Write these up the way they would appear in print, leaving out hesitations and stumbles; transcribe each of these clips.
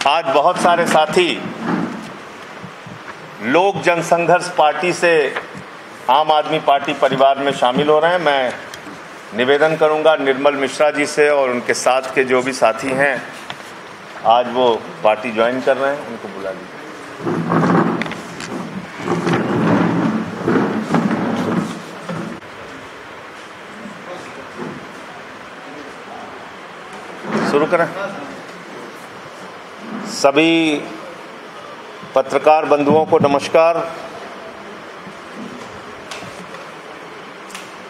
आज बहुत सारे साथी लोक जनसंघर्ष पार्टी से आम आदमी पार्टी परिवार में शामिल हो रहे हैं। मैं निवेदन करूंगा निर्मल मिश्रा जी से और उनके साथ के जो भी साथी हैं आज वो पार्टी ज्वाइन कर रहे हैं, उनको बुला लीजिए। शुरू करें। सभी पत्रकार बंधुओं को नमस्कार।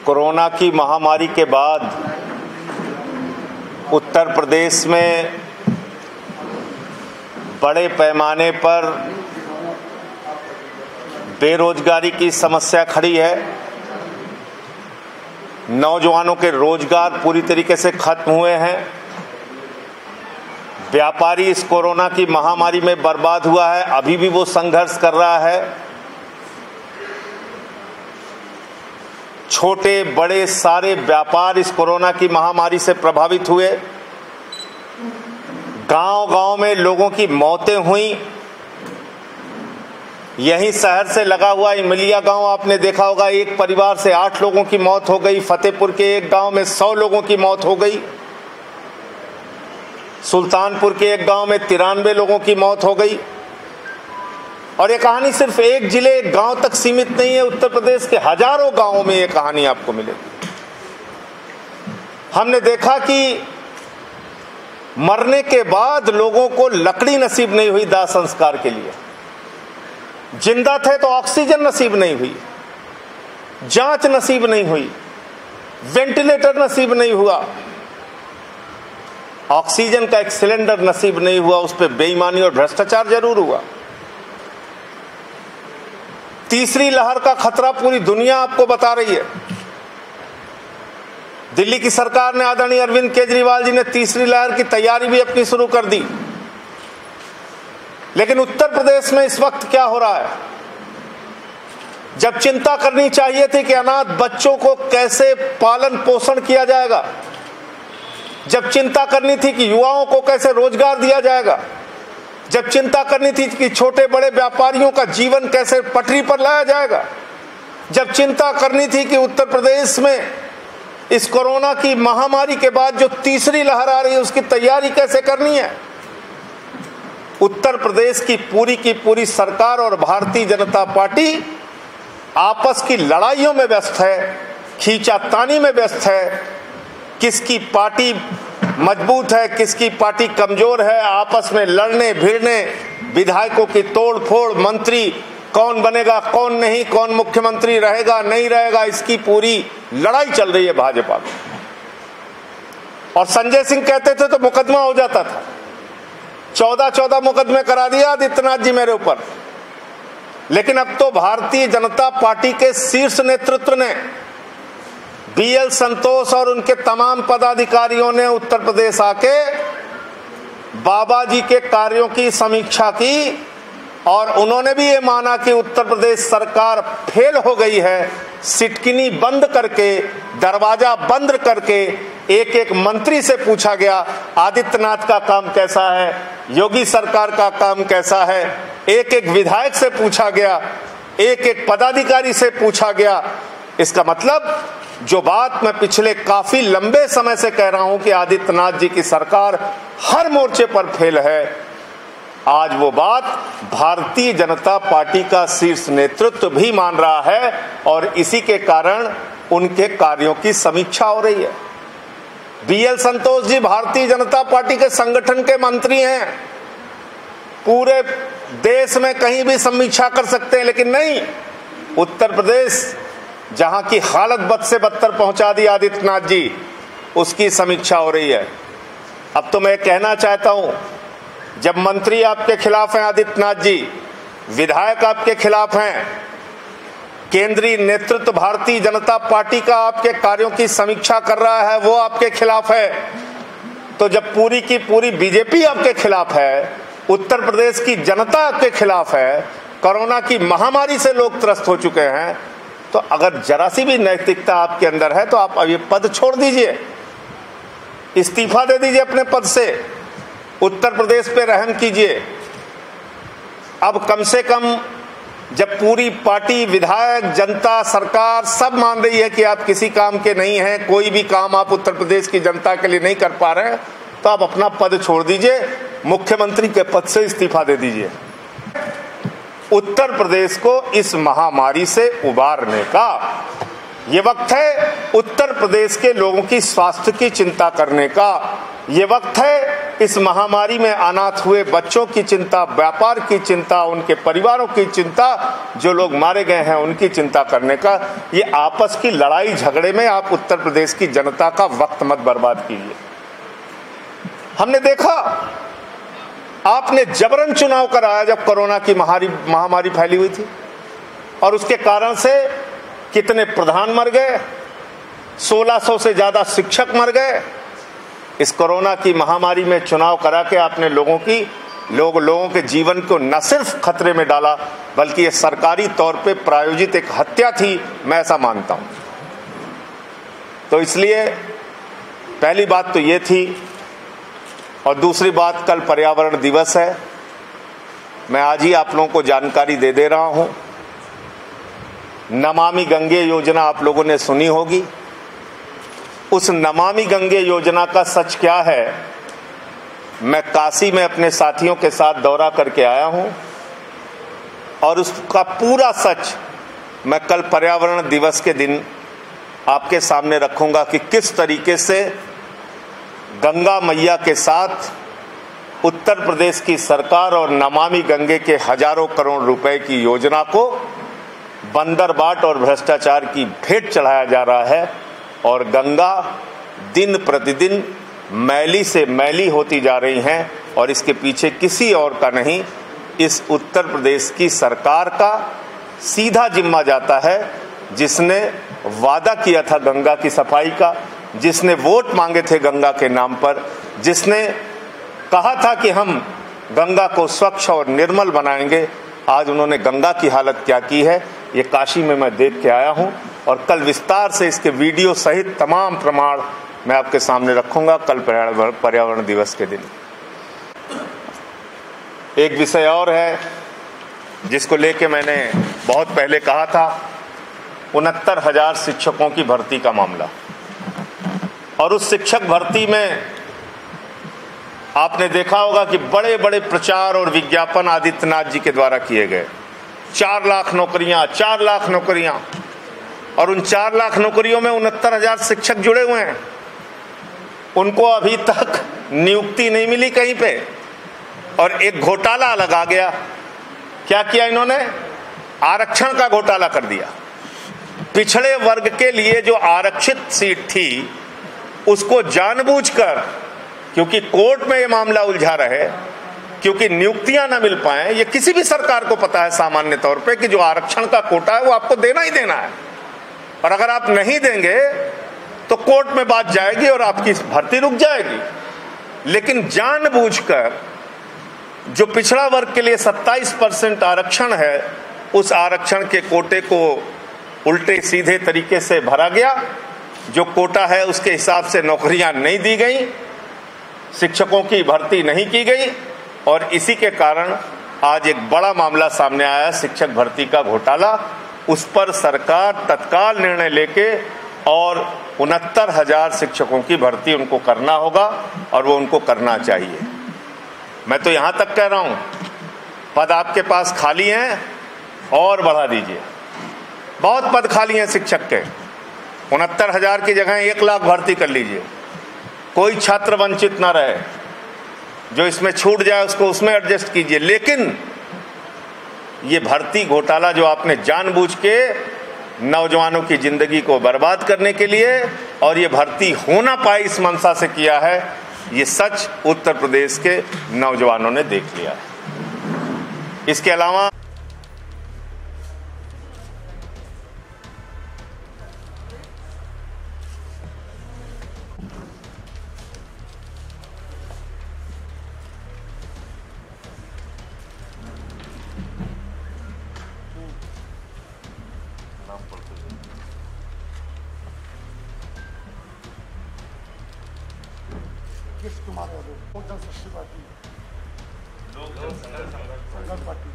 कोरोना की महामारी के बाद उत्तर प्रदेश में बड़े पैमाने पर बेरोजगारी की समस्या खड़ी है। नौजवानों के रोजगार पूरी तरीके से खत्म हुए हैं। व्यापारी इस कोरोना की महामारी में बर्बाद हुआ है, अभी भी वो संघर्ष कर रहा है। छोटे बड़े सारे व्यापार इस कोरोना की महामारी से प्रभावित हुए। गांव-गांव में लोगों की मौतें हुई। यहीं शहर से लगा हुआ इमलिया गांव आपने देखा होगा, एक परिवार से 8 लोगों की मौत हो गई। फतेहपुर के एक गांव में 100 लोगों की मौत हो गई। सुल्तानपुर के एक गांव में 93 लोगों की मौत हो गई। और ये कहानी सिर्फ एक जिले एक गांव तक सीमित नहीं है, उत्तर प्रदेश के हजारों गांवों में ये कहानी आपको मिलेगी। हमने देखा कि मरने के बाद लोगों को लकड़ी नसीब नहीं हुई दाह संस्कार के लिए। जिंदा थे तो ऑक्सीजन नसीब नहीं हुई, जांच नसीब नहीं हुई, वेंटिलेटर नसीब नहीं हुआ, ऑक्सीजन का एक सिलेंडर नसीब नहीं हुआ। उस पर बेईमानी और भ्रष्टाचार जरूर हुआ। तीसरी लहर का खतरा पूरी दुनिया आपको बता रही है। दिल्ली की सरकार ने, आदरणीय अरविंद केजरीवाल जी ने तीसरी लहर की तैयारी भी अपनी शुरू कर दी। लेकिन उत्तर प्रदेश में इस वक्त क्या हो रहा है? जब चिंता करनी चाहिए थी कि अनाथ बच्चों को कैसे पालन पोषण किया जाएगा, जब चिंता करनी थी कि युवाओं को कैसे रोजगार दिया जाएगा, जब चिंता करनी थी कि छोटे बड़े व्यापारियों का जीवन कैसे पटरी पर लाया जाएगा, जब चिंता करनी थी कि उत्तर प्रदेश में इस कोरोना की महामारी के बाद जो तीसरी लहर आ रही है उसकी तैयारी कैसे करनी है, उत्तर प्रदेश की पूरी सरकार और भारतीय जनता पार्टी आपस की लड़ाइयों में व्यस्त है, खींचातानी में व्यस्त है। किसकी पार्टी मजबूत है, किसकी पार्टी कमजोर है, आपस में लड़ने भिड़ने, विधायकों की तोड़ फोड़, मंत्री कौन बनेगा कौन नहीं, कौन मुख्यमंत्री रहेगा नहीं रहेगा, इसकी पूरी लड़ाई चल रही है भाजपा में। और संजय सिंह कहते थे तो मुकदमा हो जाता था। 14 मुकदमे करा दिया आदित्यनाथ जी मेरे ऊपर। लेकिन अब तो भारतीय जनता पार्टी के शीर्ष नेतृत्व ने, बीएल संतोष और उनके तमाम पदाधिकारियों ने उत्तर प्रदेश आके बाबा जी के कार्यों की समीक्षा की और उन्होंने भी ये माना कि उत्तर प्रदेश सरकार फेल हो गई है। सिटकिनी बंद करके, दरवाजा बंद करके एक एक मंत्री से पूछा गया आदित्यनाथ का काम कैसा है, योगी सरकार का काम कैसा है, एक एक विधायक से पूछा गया, एक एक पदाधिकारी से पूछा गया। इसका मतलब जो बात मैं पिछले काफी लंबे समय से कह रहा हूं कि आदित्यनाथ जी की सरकार हर मोर्चे पर फेल है, आज वो बात भारतीय जनता पार्टी का शीर्ष नेतृत्व भी मान रहा है और इसी के कारण उनके कार्यों की समीक्षा हो रही है। बीएल संतोष जी भारतीय जनता पार्टी के संगठन के मंत्री हैं, पूरे देश में कहीं भी समीक्षा कर सकते हैं, लेकिन नहीं, उत्तर प्रदेश जहां की हालत बद से बदतर पहुंचा दी आदित्यनाथ जी, उसकी समीक्षा हो रही है। अब तो मैं कहना चाहता हूं, जब मंत्री आपके खिलाफ हैं आदित्यनाथ जी, विधायक आपके खिलाफ हैं, केंद्रीय नेतृत्व भारतीय जनता पार्टी का आपके कार्यों की समीक्षा कर रहा है वो आपके खिलाफ है, तो जब पूरी की पूरी बीजेपी आपके खिलाफ है, उत्तर प्रदेश की जनता आपके खिलाफ है, कोरोना की महामारी से लोग त्रस्त हो चुके हैं, तो अगर जरा सी भी नैतिकता आपके अंदर है तो आप अब ये पद छोड़ दीजिए, इस्तीफा दे दीजिए अपने पद से। उत्तर प्रदेश पे रहम कीजिए। अब कम से कम जब पूरी पार्टी, विधायक, जनता, सरकार सब मान रही है कि आप किसी काम के नहीं हैं, कोई भी काम आप उत्तर प्रदेश की जनता के लिए नहीं कर पा रहे हैं, तो आप अपना पद छोड़ दीजिए, मुख्यमंत्री के पद से इस्तीफा दे दीजिए। उत्तर प्रदेश को इस महामारी से उबारने का ये वक्त है। उत्तर प्रदेश के लोगों की स्वास्थ्य की चिंता करने का ये वक्त है। इस महामारी में अनाथ हुए बच्चों की चिंता, व्यापार की चिंता, उनके परिवारों की चिंता, जो लोग मारे गए हैं उनकी चिंता करने का। ये आपस की लड़ाई झगड़े में आप उत्तर प्रदेश की जनता का वक्त मत बर्बाद कीजिए। हमने देखा आपने जबरन चुनाव कराया जब कोरोना की महामारी फैली हुई थी, और उसके कारण से कितने प्रधान मर गए, 1600 से ज्यादा शिक्षक मर गए। इस कोरोना की महामारी में चुनाव करा के आपने लोगों के जीवन को न सिर्फ खतरे में डाला, बल्कि ये सरकारी तौर पे प्रायोजित एक हत्या थी, मैं ऐसा मानता हूं। तो इसलिए पहली बात तो ये थी, और दूसरी बात, कल पर्यावरण दिवस है। मैं आज ही आप लोगों को जानकारी दे रहा हूं। नमामि गंगे योजना आप लोगों ने सुनी होगी। उस नमामि गंगे योजना का सच क्या है, मैं काशी में अपने साथियों के साथ दौरा करके आया हूं, और उसका पूरा सच मैं कल पर्यावरण दिवस के दिन आपके सामने रखूंगा कि किस तरीके से गंगा मैया के साथ उत्तर प्रदेश की सरकार और नमामि गंगे के हजारों करोड़ रुपए की योजना को बंदरबाट और भ्रष्टाचार की भेंट चढ़ाया जा रहा है, और गंगा दिन प्रतिदिन मैली से मैली होती जा रही हैं, और इसके पीछे किसी और का नहीं, इस उत्तर प्रदेश की सरकार का सीधा जिम्मा जाता है, जिसने वादा किया था गंगा की सफाई का, जिसने वोट मांगे थे गंगा के नाम पर, जिसने कहा था कि हम गंगा को स्वच्छ और निर्मल बनाएंगे। आज उन्होंने गंगा की हालत क्या की है, ये काशी में मैं देख के आया हूं, और कल विस्तार से इसके वीडियो सहित तमाम प्रमाण मैं आपके सामने रखूंगा कल पर्यावरण दिवस के दिन। एक विषय और है जिसको लेके मैंने बहुत पहले कहा था, 69,000 शिक्षकों की भर्ती का मामला। और उस शिक्षक भर्ती में आपने देखा होगा कि बड़े बड़े प्रचार और विज्ञापन आदित्यनाथ जी के द्वारा किए गए। 4 लाख नौकरियां, 4 लाख नौकरियां, और उन 4 लाख नौकरियों में 69,000 शिक्षक जुड़े हुए हैं। उनको अभी तक नियुक्ति नहीं मिली कहीं पे, और एक घोटाला लगा गया। क्या किया इन्होंने? आरक्षण का घोटाला कर दिया। पिछड़े वर्ग के लिए जो आरक्षित सीट थी, उसको जानबूझकर, क्योंकि कोर्ट में ये मामला उलझा रहे, क्योंकि नियुक्तियां ना मिल पाए, ये किसी भी सरकार को पता है सामान्य तौर पे कि जो आरक्षण का कोटा है वो आपको देना ही देना है, और अगर आप नहीं देंगे तो कोर्ट में बात जाएगी और आपकी भर्ती रुक जाएगी। लेकिन जानबूझकर जो पिछड़ा वर्ग के लिए 27% आरक्षण है, उस आरक्षण के कोटे को उल्टे सीधे तरीके से भरा गया। जो कोटा है उसके हिसाब से नौकरियां नहीं दी गई, शिक्षकों की भर्ती नहीं की गई, और इसी के कारण आज एक बड़ा मामला सामने आया, शिक्षक भर्ती का घोटाला। उस पर सरकार तत्काल निर्णय लेके और 69,000 शिक्षकों की भर्ती उनको करना होगा, और वो उनको करना चाहिए। मैं तो यहां तक कह रहा हूं, पद आपके पास खाली हैं और बढ़ा दीजिए। बहुत पद खाली हैं शिक्षक के, 69,000 की जगह 1 लाख भर्ती कर लीजिए। कोई छात्र वंचित ना रहे, जो इसमें छूट जाए उसको उसमें एडजस्ट कीजिए। लेकिन ये भर्ती घोटाला जो आपने जानबूझ के नौजवानों की जिंदगी को बर्बाद करने के लिए, और ये भर्ती हो ना पाए इस मंशा से किया है, ये सच उत्तर प्रदेश के नौजवानों ने देख लिया है। इसके अलावा किस कुमार लोक जनशक्ति पार्टी, लोक संघर्ष पार्टी।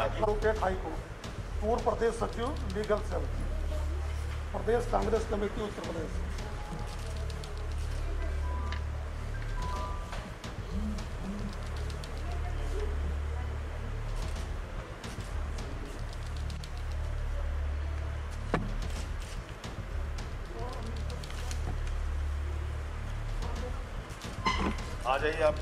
एडवोकेट हाईकोर्ट, पूर्व प्रदेश सचिव लीगल सेल, प्रदेश कांग्रेस कमेटी उत्तर प्रदेश। आ जाइए आप।